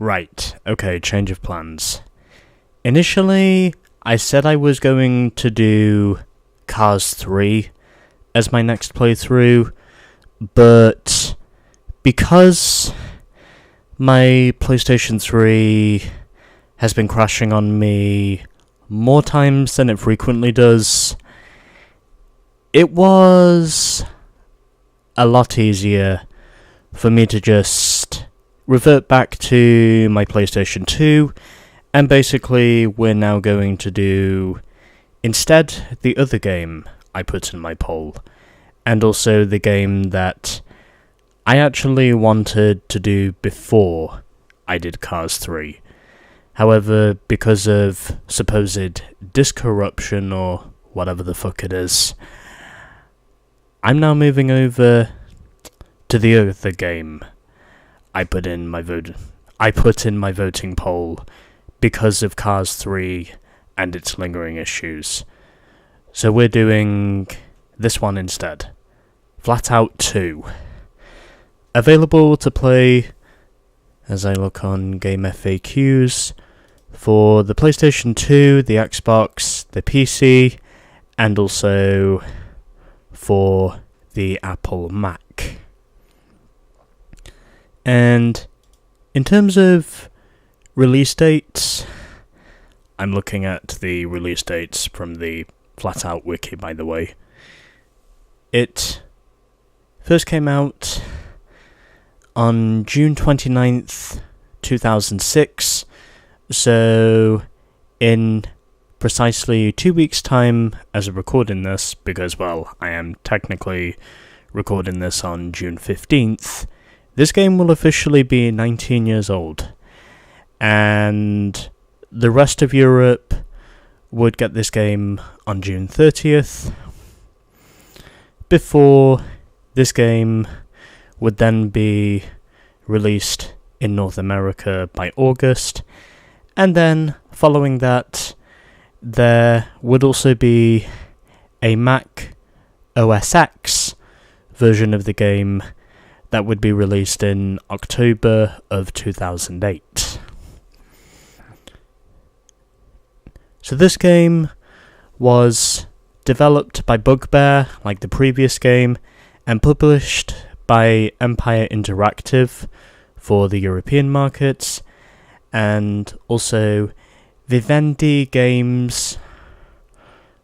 Right, okay, change of plans. Initially, I said I was going to do Cars 3 as my next playthrough, but because my PlayStation 3 has been crashing on me more times than it frequently does, it was a lot easier for me to just revert back to my PlayStation 2, and basically we're now going to do instead the other game I put in my poll, and also the game that I actually wanted to do before I did Cars 3. However, because of supposed disk corruption or whatever the fuck it is, I'm now moving over to the other game I put in my voting poll because of Cars 3 and its lingering issues. So we're doing this one instead. FlatOut 2. Available to play, as I look on Game FAQs, for the PlayStation 2, the Xbox, the PC, and also for the Apple Mac. And in terms of release dates, I'm looking at the release dates from the FlatOut wiki, by the way. It first came out on June 29th, 2006, so in precisely 2 weeks' time as of recording this, because, well, I am technically recording this on June 15th, this game will officially be 19 years old, and the rest of Europe would get this game on June 30th, before this game would then be released in North America by August, and then following that there would also be a Mac OS X version of the game that would be released in October of 2008. So this game was developed by Bugbear, like the previous game, and published by Empire Interactive for the European markets, and also Vivendi Games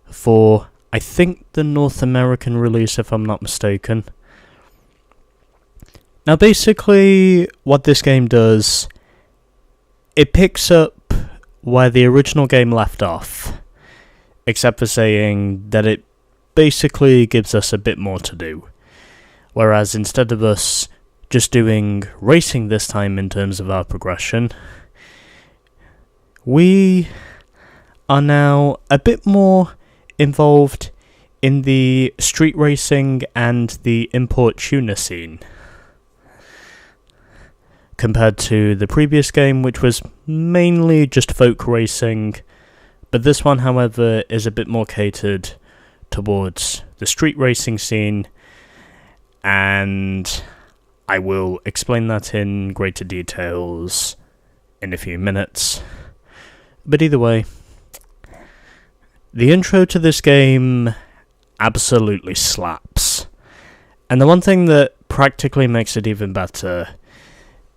for, I think, the North American release, if I'm not mistaken. Now basically what this game does, it picks up where the original game left off, except for saying that it basically gives us a bit more to do. Whereas instead of us just doing racing this time in terms of our progression, we are now a bit more involved in the street racing and the import tuner scene, compared to the previous game, which was mainly just folk racing, but this one, however, is a bit more catered towards the street racing scene, and I will explain that in greater details in a few minutes. But either way, the intro to this game absolutely slaps. And the one thing that practically makes it even better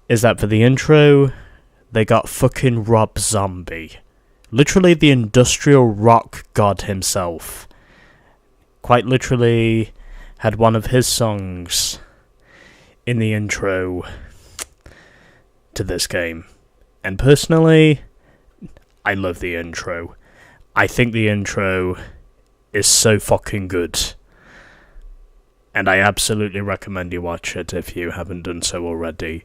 is that for the intro, they got fucking Rob Zombie. Literally the industrial rock god himself. Quite literally had one of his songs in the intro to this game. And personally, I love the intro. I think the intro is so fucking good. And I absolutely recommend you watch it if you haven't done so already.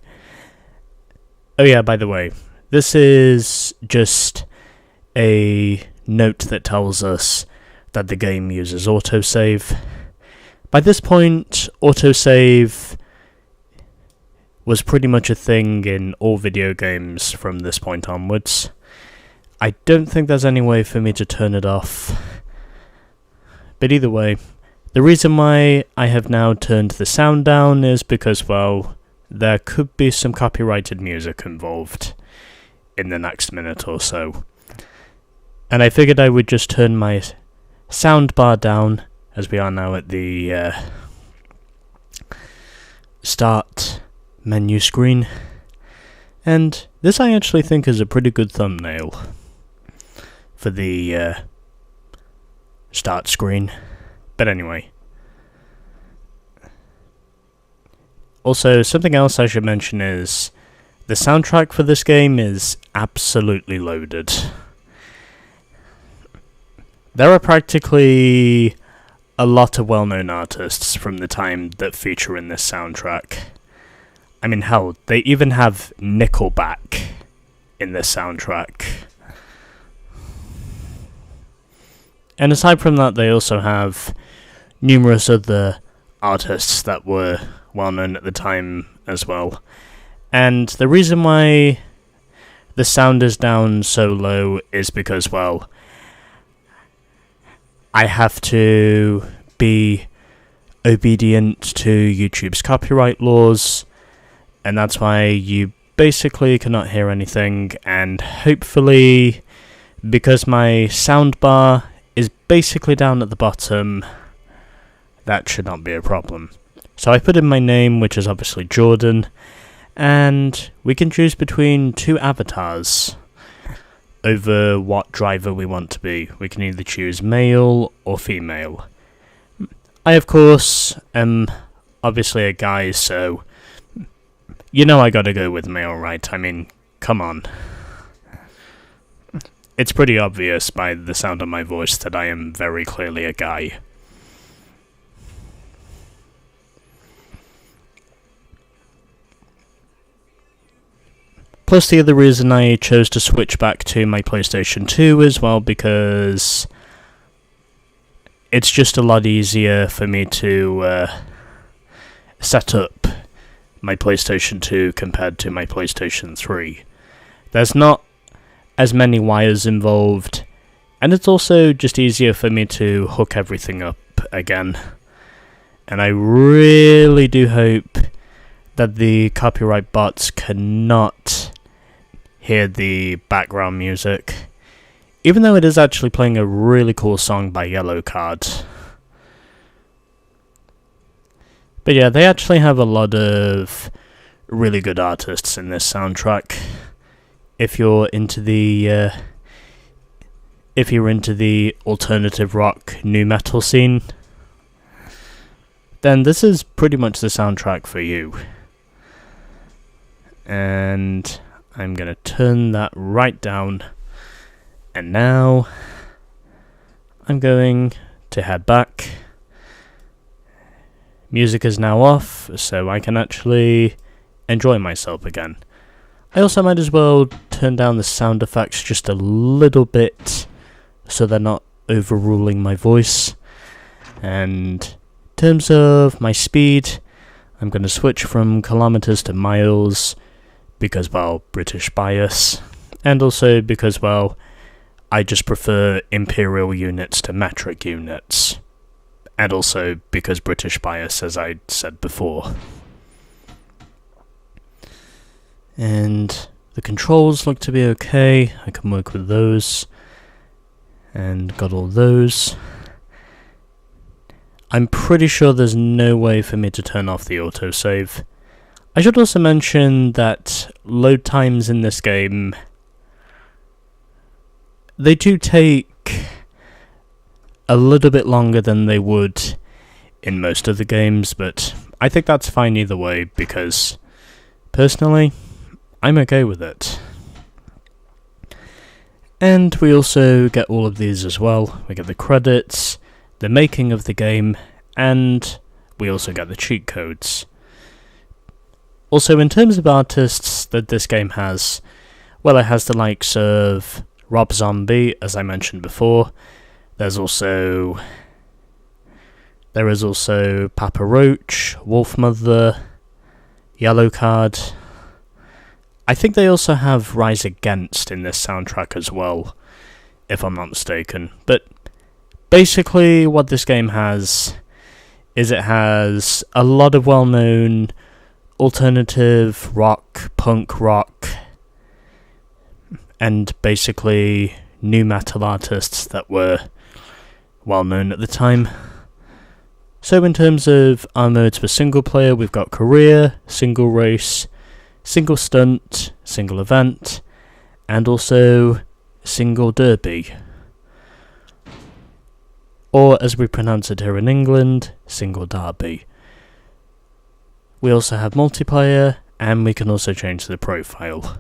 Oh yeah, by the way, this is just a note that tells us that the game uses autosave. By this point, autosave was pretty much a thing in all video games from this point onwards. I don't think there's any way for me to turn it off. But either way, the reason why I have now turned the sound down is because, well, there could be some copyrighted music involved. in the next minute or so. And I figured I would just turn my soundbar down, as we are now at the start menu screen. And this I actually think is a pretty good thumbnail for the start screen. But anyway. Also, something else I should mention is the soundtrack for this game is absolutely loaded. There are practically a lot of well-known artists from the time that feature in this soundtrack. I mean, hell, they even have Nickelback in this soundtrack. And aside from that, they also have numerous other artists that were well-known at the time as well. And the reason why the sound is down so low is because, well, I have to be obedient to YouTube's copyright laws, and that's why you basically cannot hear anything, and hopefully, because my soundbar is basically down at the bottom, that should not be a problem. So I put in my name, which is obviously Jordan, and we can choose between two avatars over what driver we want to be. We can either choose male or female. I, of course, am obviously a guy, so you know I gotta go with male, right? I mean, come on. It's pretty obvious by the sound of my voice that I am very clearly a guy. Plus, the other reason I chose to switch back to my PlayStation 2 as well, because it's just a lot easier for me to set up my PlayStation 2 compared to my PlayStation 3. There's not as many wires involved, and it's also just easier for me to hook everything up again. And I really do hope that the copyright bots cannot hear the background music, even though it is actually playing a really cool song by Yellowcard. But yeah, they actually have a lot of really good artists in this soundtrack. If you're into the alternative rock nu metal scene, then this is pretty much the soundtrack for you. And I'm gonna turn that right down, and now I'm going to head back. Music is now off, so I can actually enjoy myself again. I also might as well turn down the sound effects just a little bit so they're not overruling my voice. And in terms of my speed, I'm going to switch from kilometers to miles because, well, British bias, and also because, well, I just prefer imperial units to metric units, and also because British bias, as I said before. And the controls look to be okay. I can work with those, and got all those. I'm pretty sure there's no way for me to turn off the autosave. I should also mention that load times in this game, they do take a little bit longer than they would in most of the games, but I think that's fine either way, because personally, I'm okay with it. And we also get all of these as well. We get the credits, the making of the game, and we also get the cheat codes. Also, in terms of artists that this game has, well, it has the likes of Rob Zombie, as I mentioned before. There is also Papa Roach, Wolfmother, Yellowcard. I think they also have Rise Against in this soundtrack as well, if I'm not mistaken. But basically what this game has is it has a lot of well-known alternative rock, punk rock, and basically new metal artists that were well known at the time. So in terms of our modes for single player, we've got career, single race, single stunt, single event, and also single derby. Or as we pronounce it here in England, single derby. We also have multiplayer, and we can also change the profile.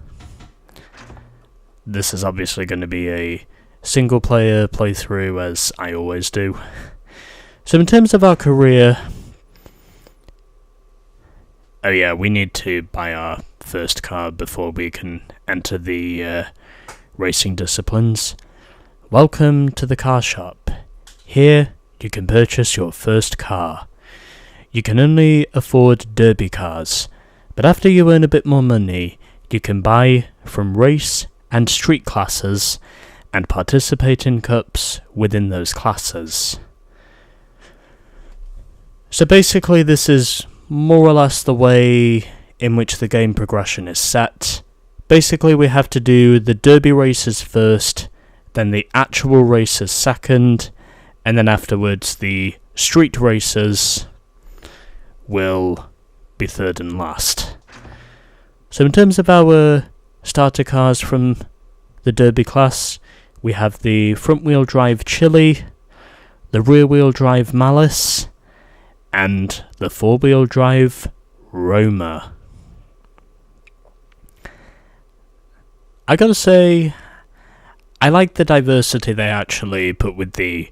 This is obviously going to be a single player playthrough, as I always do. So in terms of our career, oh yeah, we need to buy our first car before we can enter the racing disciplines. Welcome to the car shop. Here you can purchase your first car. You can only afford derby cars, but after you earn a bit more money, you can buy from race and street classes and participate in cups within those classes. So basically this is more or less the way in which the game progression is set. Basically we have to do the derby races first, then the actual races second, and then afterwards the street races will be third and last. So in terms of our starter cars from the derby class, we have the front wheel drive Chili, the rear wheel drive Malice, and the four wheel drive Roma. I gotta say, I like the diversity they actually put with the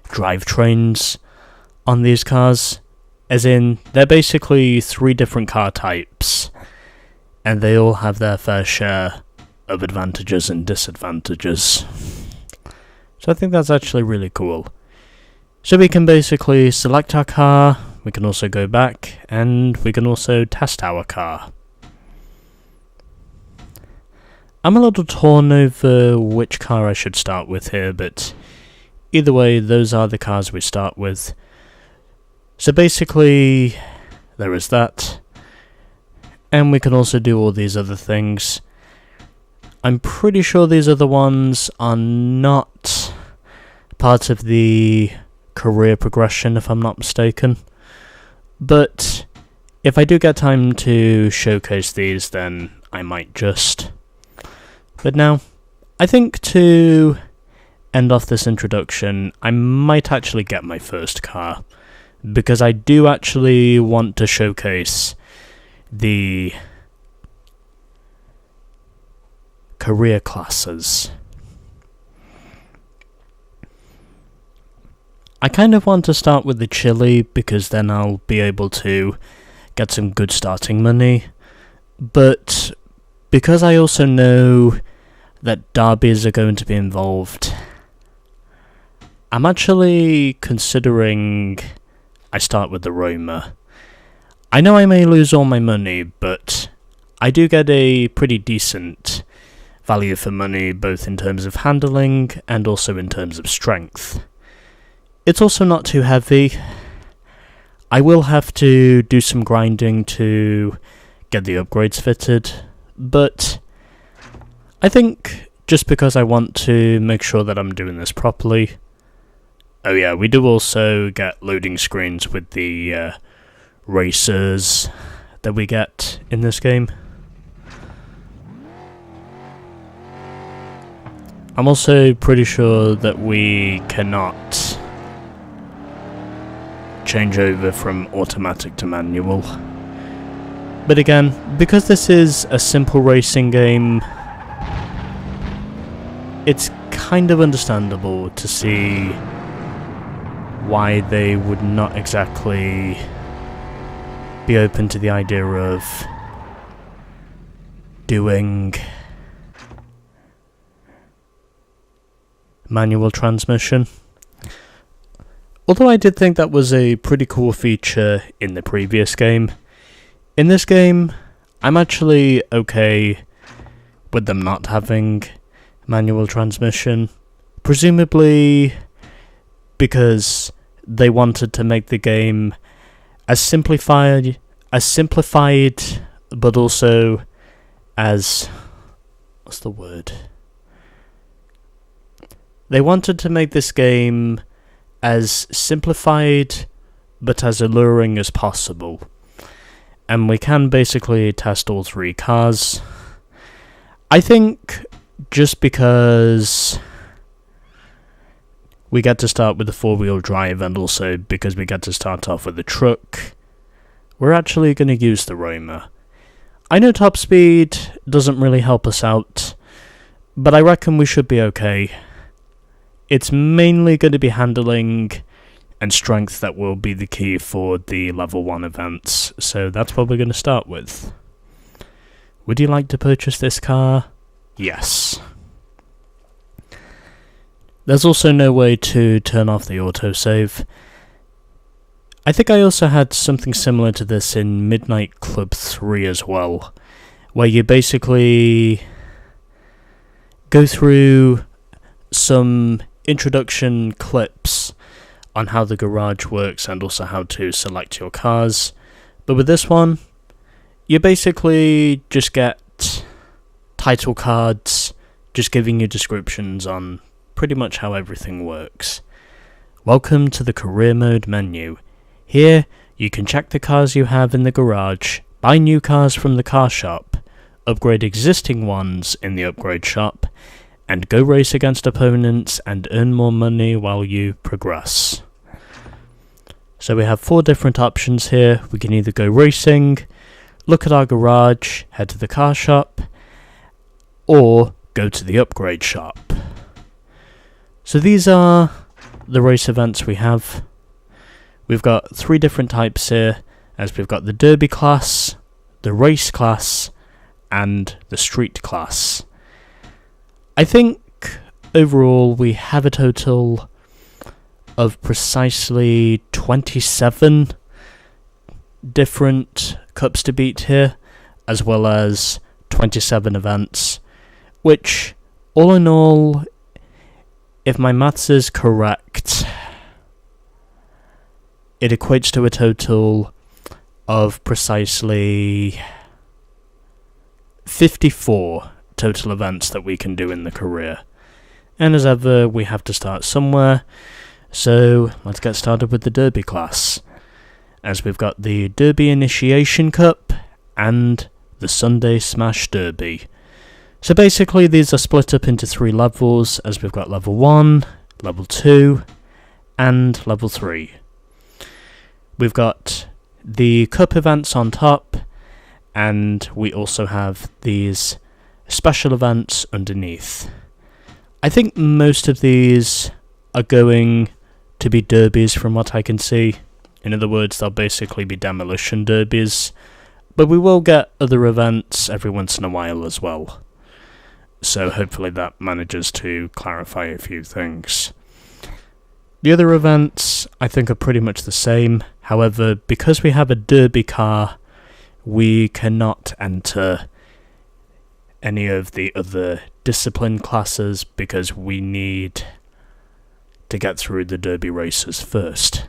drivetrains on these cars, as in, they're basically 3 different car types, and they all have their fair share of advantages and disadvantages. So I think that's actually really cool. So we can basically select our car, we can also go back, and we can also test our car. I'm a little torn over which car I should start with here, but either way, those are the cars we start with. So basically, there is that. And we can also do all these other things. I'm pretty sure these other ones are not part of the career progression, if I'm not mistaken. But if I do get time to showcase these, then I might just. But now, I think to end off this introduction, I might actually get my first car, because I do actually want to showcase the career classes. I kind of want to start with the Chili, because then I'll be able to get some good starting money, but because I also know that derbies are going to be involved, I'm actually considering I start with the Roma. I know I may lose all my money, but I do get a pretty decent value for money, both in terms of handling and also in terms of strength. It's also not too heavy. I will have to do some grinding to get the upgrades fitted, but I think just because I want to make sure that I'm doing this properly. Oh yeah, we do also get loading screens with the racers that we get in this game. I'm also pretty sure that we cannot change over from automatic to manual. But again, because this is a simple racing game, it's kind of understandable to see why they would not exactly be open to the idea of doing manual transmission. Although I did think that was a pretty cool feature in the previous game. In this game, I'm actually okay with them not having manual transmission, presumably because they wanted to make the game as simplified, but also as what's the word? They wanted to make this game as simplified but as alluring as possible. And we can basically test all three cars. I think just because we get to start with the four-wheel drive and also because we get to start off with the truck, we're actually going to use the Roma. I know top speed doesn't really help us out, but I reckon we should be okay. It's mainly going to be handling and strength that will be the key for the level 1 events, so that's what we're going to start with. Would you like to purchase this car? Yes. There's also no way to turn off the autosave. I think I also had something similar to this in Midnight Club 3 as well, where you basically go through some introduction clips on how the garage works and also how to select your cars. But with this one, you basically just get title cards, just giving you descriptions on pretty much how everything works. Welcome to the career mode menu. Here, you can check the cars you have in the garage, buy new cars from the car shop, upgrade existing ones in the upgrade shop, and go race against opponents and earn more money while you progress. So we have 4 different options here. We can either go racing, look at our garage, head to the car shop, or go to the upgrade shop. So these are the race events we have. We've got 3 different types here, as we've got the derby class, the race class, and the street class. I think overall we have a total of precisely 27 different cups to beat here, as well as 27 events, which, all in all, if my maths is correct, it equates to a total of precisely 54 total events that we can do in the career. And as ever, we have to start somewhere, so let's get started with the Derby class, as we've got the Derby Initiation Cup and the Sunday Smash Derby. So basically these are split up into 3 levels, as we've got level 1, level 2, and level 3. We've got the cup events on top, and we also have these special events underneath. I think most of these are going to be derbies from what I can see. In other words, they'll basically be demolition derbies, but we will get other events every once in a while as well. So hopefully that manages to clarify a few things. The other events I think are pretty much the same. However, because we have a derby car, we cannot enter any of the other discipline classes because we need to get through the derby races first.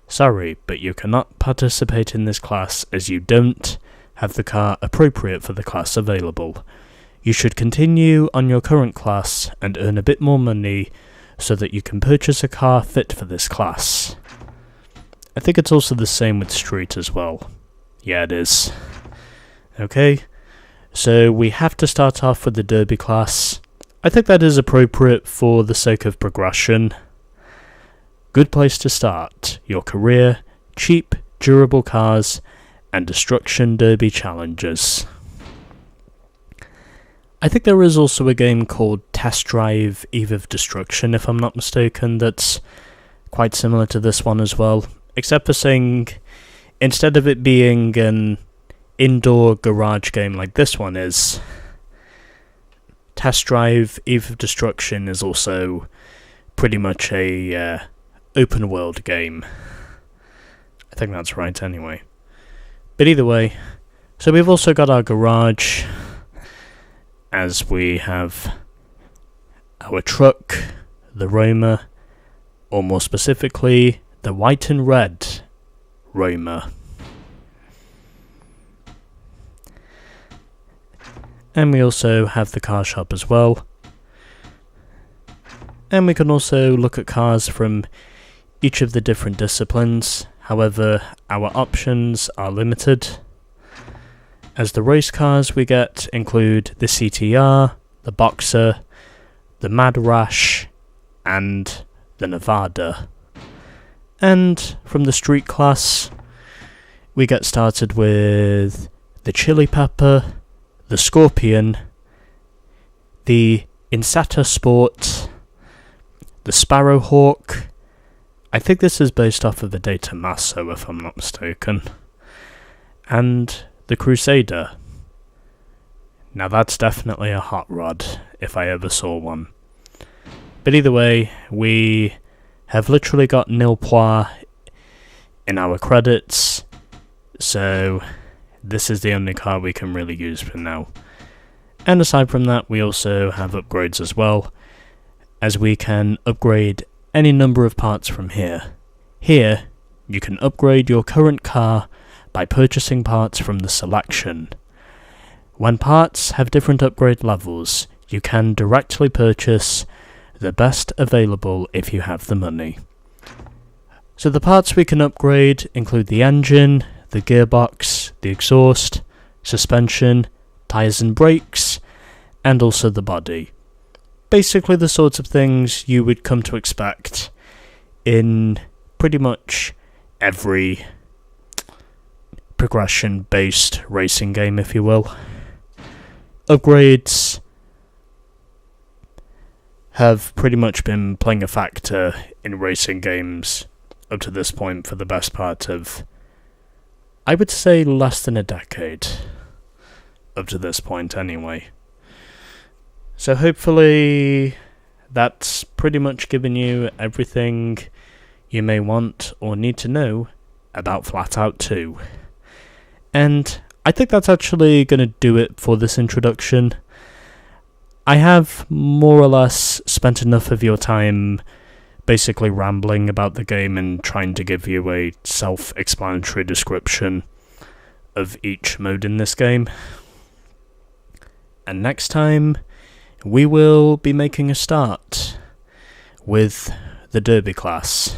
Sorry, but you cannot participate in this class as you don't have the car appropriate for the class available. You should continue on your current class and earn a bit more money so that you can purchase a car fit for this class. I think it's also the same with street as well. Yeah, it is. Okay. So we have to start off with the derby class. I think that is appropriate for the sake of progression. Good place to start your career, cheap, durable cars, and destruction derby challenges. I think there is also a game called Test Drive Eve of Destruction, if I'm not mistaken, that's quite similar to this one as well, except for saying, instead of it being an indoor garage game like this one is, Test Drive Eve of Destruction is also pretty much a open world game. I think that's right anyway. But either way, so we've also got our garage, as we have our truck, the Roma, or more specifically, the white and red Roma. And we also have the car shop as well. And we can also look at cars from each of the different disciplines. However, our options are limited, as the race cars we get include the CTR, the Boxer, the Mad Rash, and the Nevada. And from the street class, we get started with the Chili Pepper, the Scorpion, the Insata Sport, the Sparrowhawk. I think this is based off of the Data Masso, if I'm not mistaken. And the Crusader. Now that's definitely a hot rod, if I ever saw one. But either way, we have literally got nil points in our credits, so this is the only car we can really use for now. And aside from that, we also have upgrades as well, as we can upgrade any number of parts from here. Here, you can upgrade your current car by purchasing parts from the selection. When parts have different upgrade levels, you can directly purchase the best available if you have the money. So the parts we can upgrade include the engine, the gearbox, the exhaust, suspension, tyres and brakes, and also the body. Basically the sorts of things you would come to expect in pretty much every progression-based racing game, if you will. Upgrades have pretty much been playing a factor in racing games up to this point for the best part of, I would say, less than a decade. Up to this point, anyway. So hopefully that's pretty much given you everything you may want or need to know about FlatOut 2. And I think that's actually going to do it for this introduction. I have more or less spent enough of your time basically rambling about the game and trying to give you a self-explanatory description of each mode in this game. And next time, we will be making a start with the Derby class.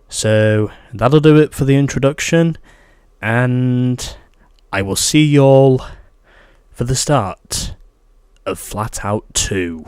So that'll do it for the introduction, and I will see y'all for the start of FlatOut 2.